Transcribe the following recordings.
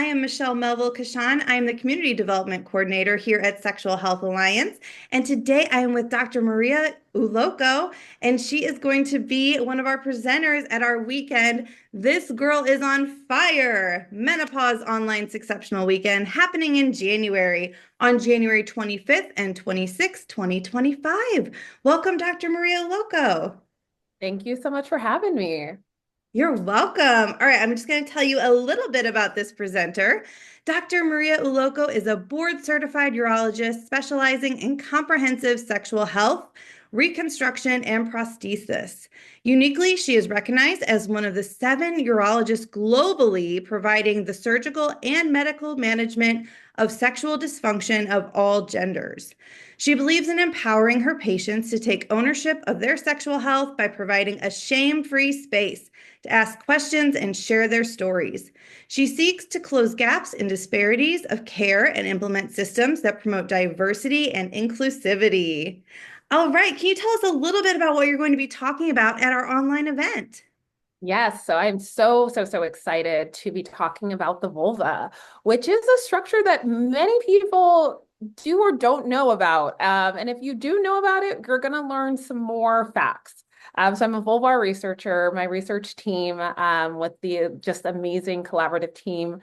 I am Michelle Melville Kashan. I am the Community Development Coordinator here at Sexual Health Alliance. And today I am with Dr. Maria Uloko, and she is going to be one of our presenters at our weekend. This Girl is on Fire, Menopause Online Sexceptional Weekend, happening in January, on January 25th and 26th, 2025. Welcome, Dr. Maria Uloko. Thank you so much for having me. You're welcome. All right, I'm just going to tell you a little bit about this presenter. Dr. Maria Uloko is a board certified urologist specializing in comprehensive sexual health, reconstruction, and prosthesis. Uniquely, she is recognized as one of the 7 urologists globally providing the surgical and medical management of sexual dysfunction of all genders. She believes in empowering her patients to take ownership of their sexual health by providing a shame-free space to ask questions and share their stories. She seeks to close gaps in disparities of care and implement systems that promote diversity and inclusivity. All right, can you tell us a little bit about what you're going to be talking about at our online event? Yes, so I'm so excited to be talking about the vulva, which is a structure that many people do or don't know about. And if you do know about it, you're going to learn some more facts. So I'm a vulvar researcher. My research team, with the just amazing collaborative team,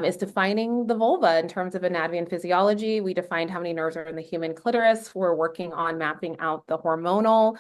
is defining the vulva in terms of anatomy and physiology. We defined how many nerves are in the human clitoris. We're working on mapping out the hormonal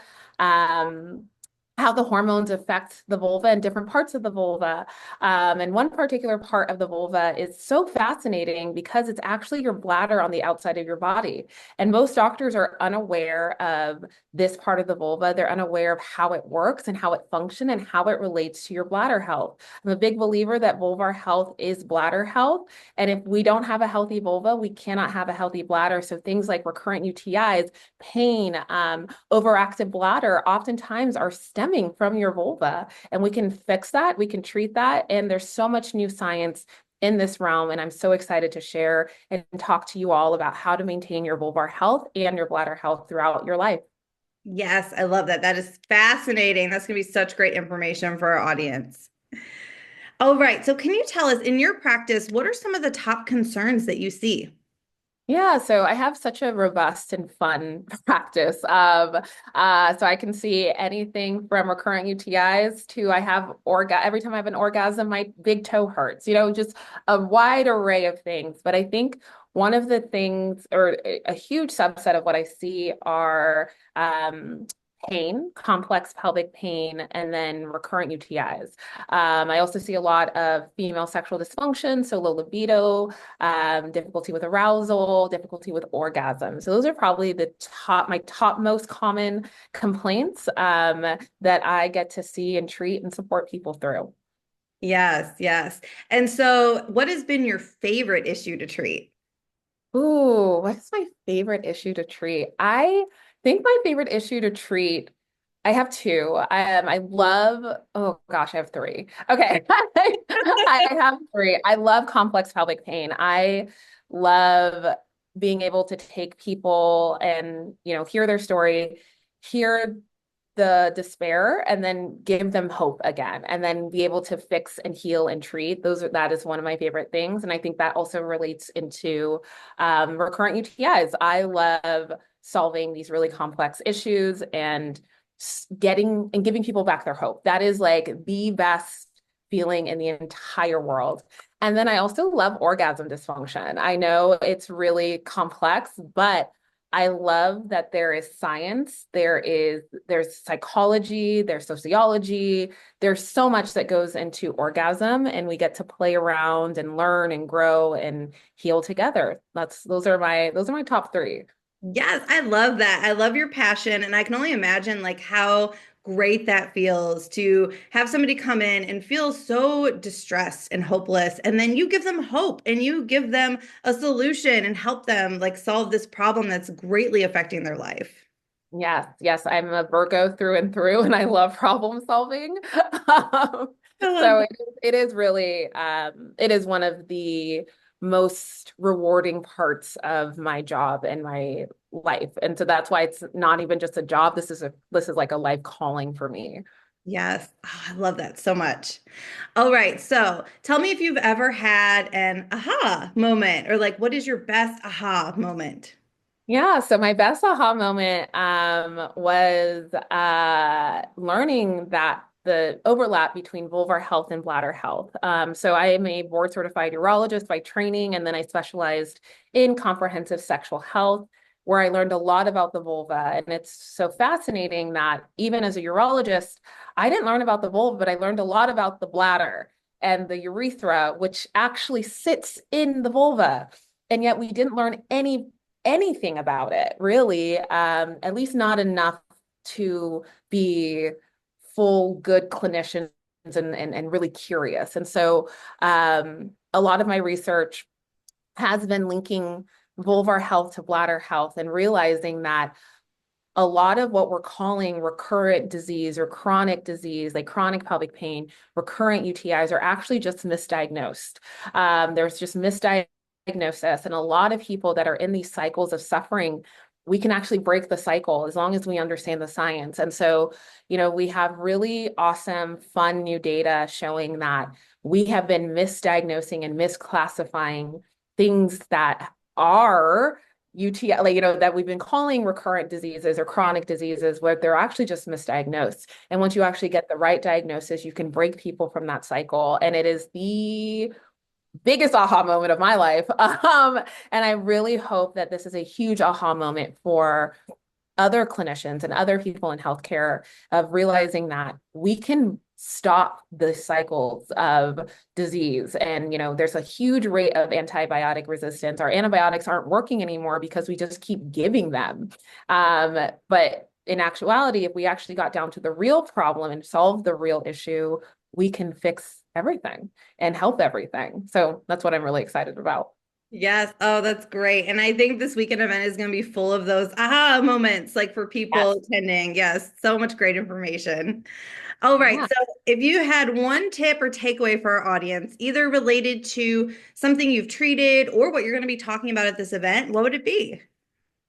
how the hormones affect the vulva and different parts of the vulva. And one particular part of the vulva is so fascinating because it's actually your bladder on the outside of your body. And most doctors are unaware of this part of the vulva. They're unaware of how it works and how it functions and how it relates to your bladder health. I'm a big believer that vulvar health is bladder health. And if we don't have a healthy vulva, we cannot have a healthy bladder. So things like recurrent UTIs, pain, overactive bladder oftentimes are stemming from your vulva, and we can fix that, we can treat that, and there's so much new science in this realm, and I'm so excited to share and talk to you all about how to maintain your vulvar health and your bladder health throughout your life. Yes, I love that. That is fascinating. That's going to be such great information for our audience. All right, so can you tell us, in your practice, what are some of the top concerns that you see? Yeah, so I have such a robust and fun practice. So I can see anything from recurrent UTIs to I have every time I have an orgasm, my big toe hurts, just a wide array of things. But I think one of the things, or a huge subset of what I see are pain, complex pelvic pain, and then recurrent UTIs. I also see a lot of female sexual dysfunction, so low libido, difficulty with arousal, difficulty with orgasm. So those are probably my top most common complaints that I get to see and treat and support people through. Yes, yes. And so, what has been your favorite issue to treat? Ooh, what's my favorite issue to treat? I think my favorite issue to treat, I have two. I love, oh gosh, I have three. Okay. I have three. I love complex pelvic pain. I love being able to take people and, hear their story, hear the despair, and then give them hope again, and then be able to fix and heal and treat. That is one of my favorite things. And I think that also relates into recurrent UTIs. I love solving these really complex issues and getting and giving people back their hope. That is like the best feeling in the entire world. And then I also love orgasm dysfunction. I know it's really complex, but I love that there is science, there's psychology, there's sociology, there's so much that goes into orgasm, and we get to play around and learn and grow and heal together. Those are my top three. Yes, I love that. I love your passion, and I can only imagine like how great that feels to have somebody come in and feel so distressed and hopeless, and then you give them hope and you give them a solution and help them like solve this problem that's greatly affecting their life. Yes, yes, I'm a Virgo through and through, and I love problem solving. Um, I love so that. it is really it is one of the most rewarding parts of my job and my life. And so that's why it's not even just a job. This is like a life calling for me. Yes. Oh, I love that so much. All right. So tell me if you've ever had an aha moment or like, what is your best aha moment? Yeah, so my best aha moment was learning that the overlap between vulvar health and bladder health. So I am a board certified urologist by training, and then I specialized in comprehensive sexual health, where I learned a lot about the vulva. And it's so fascinating that even as a urologist, I didn't learn about the vulva, but I learned a lot about the bladder and the urethra, which actually sits in the vulva. And yet we didn't learn anything about it, really, at least not enough to be full good clinicians and really curious. And so a lot of my research has been linking vulvar health to bladder health and realizing that a lot of what we're calling recurrent disease or chronic disease, like chronic pelvic pain, recurrent UTIs, are actually just misdiagnosed. There's just misdiagnosis, and a lot of people that are in these cycles of suffering, we can actually break the cycle as long as we understand the science. And so, we have really awesome, fun new data showing that we have been misdiagnosing and misclassifying things that are UTI, like, that we've been calling recurrent diseases or chronic diseases, where they're actually just misdiagnosed. And once you actually get the right diagnosis, you can break people from that cycle. And it is the biggest aha moment of my life. And I really hope that this is a huge aha moment for other clinicians and other people in healthcare, of realizing that we can stop the cycles of disease. And, there's a huge rate of antibiotic resistance. Our antibiotics aren't working anymore because we just keep giving them. But in actuality, if we actually got down to the real problem and solve the real issue, we can fix everything and help everything. So that's what I'm really excited about. Yes. Oh, that's great. And I think this weekend event is going to be full of those aha moments, like for people Yes. attending. Yes. So much great information. All right. Yeah. So if you had one tip or takeaway for our audience, either related to something you've treated or what you're going to be talking about at this event, what would it be?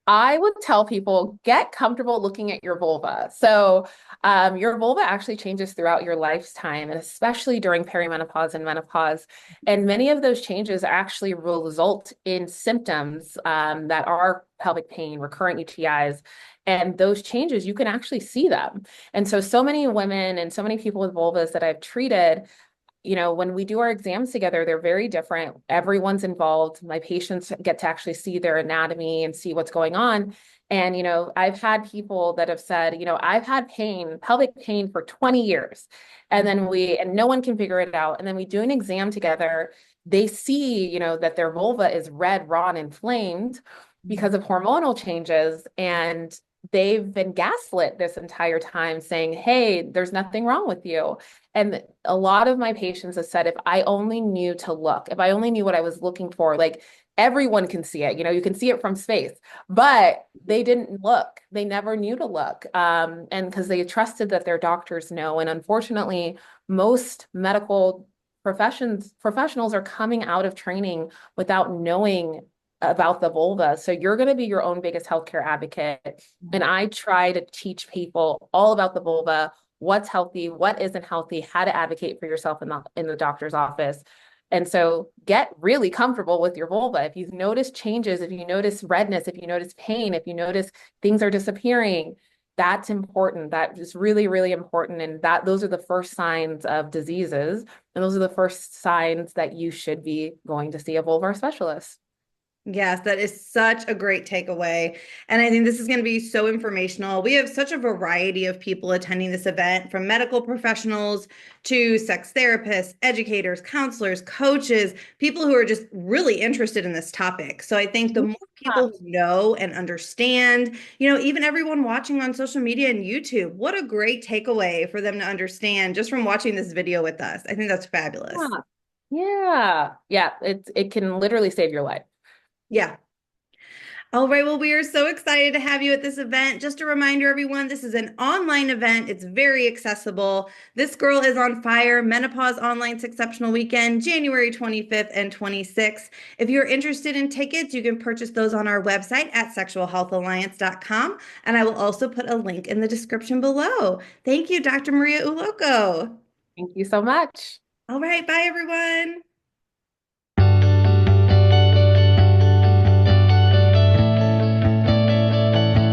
I would tell people, get comfortable looking at your vulva. So, your vulva actually changes throughout your lifetime, and especially during perimenopause and menopause. And many of those changes actually will result in symptoms that are pelvic pain, recurrent UTIs. And those changes, you can actually see them. And so many women and so many people with vulvas that I've treated, when we do our exams together, they're very different. Everyone's involved. My patients get to actually see their anatomy and see what's going on. And, I've had people that have said, I've had pain, pelvic pain for 20 years. And no one can figure it out. And then we do an exam together. They see, that their vulva is red, raw, and inflamed because of hormonal changes. And they've been gaslit this entire time saying, hey, there's nothing wrong with you. And a lot of my patients have said, if I only knew to look, if I only knew what I was looking for, like, everyone can see it, you can see it from space, but they didn't look. They never knew to look. And because they trusted that their doctors know. And unfortunately, most medical professionals are coming out of training without knowing about the vulva. So you're going to be your own biggest healthcare advocate. And I try to teach people all about the vulva, what's healthy, what isn't healthy, how to advocate for yourself in the doctor's office. And so get really comfortable with your vulva. If you've noticed changes, if you notice redness, if you notice pain, if you notice things are disappearing, that's important. That is really, really important. And those are the first signs of diseases. And those are the first signs that you should be going to see a vulvar specialist. Yes, that is such a great takeaway. And I think this is going to be so informational. We have such a variety of people attending this event, from medical professionals to sex therapists, educators, counselors, coaches, people who are just really interested in this topic. So I think the more Yeah. people who know and understand, even everyone watching on social media and YouTube, what a great takeaway for them to understand just from watching this video with us. I think that's fabulous. Yeah. Yeah. Yeah. It can literally save your life. Yeah. All right, well, we are so excited to have you at this event. Just a reminder, everyone, this is an online event. It's very accessible. This girl is on fire. Menopause Online Sexceptional Weekend, January 25th and 26th. If you're interested in tickets, you can purchase those on our website at sexualhealthalliance.com. And I will also put a link in the description below. Thank you, Dr. Maria Uloko. Thank you so much. All right, bye, everyone.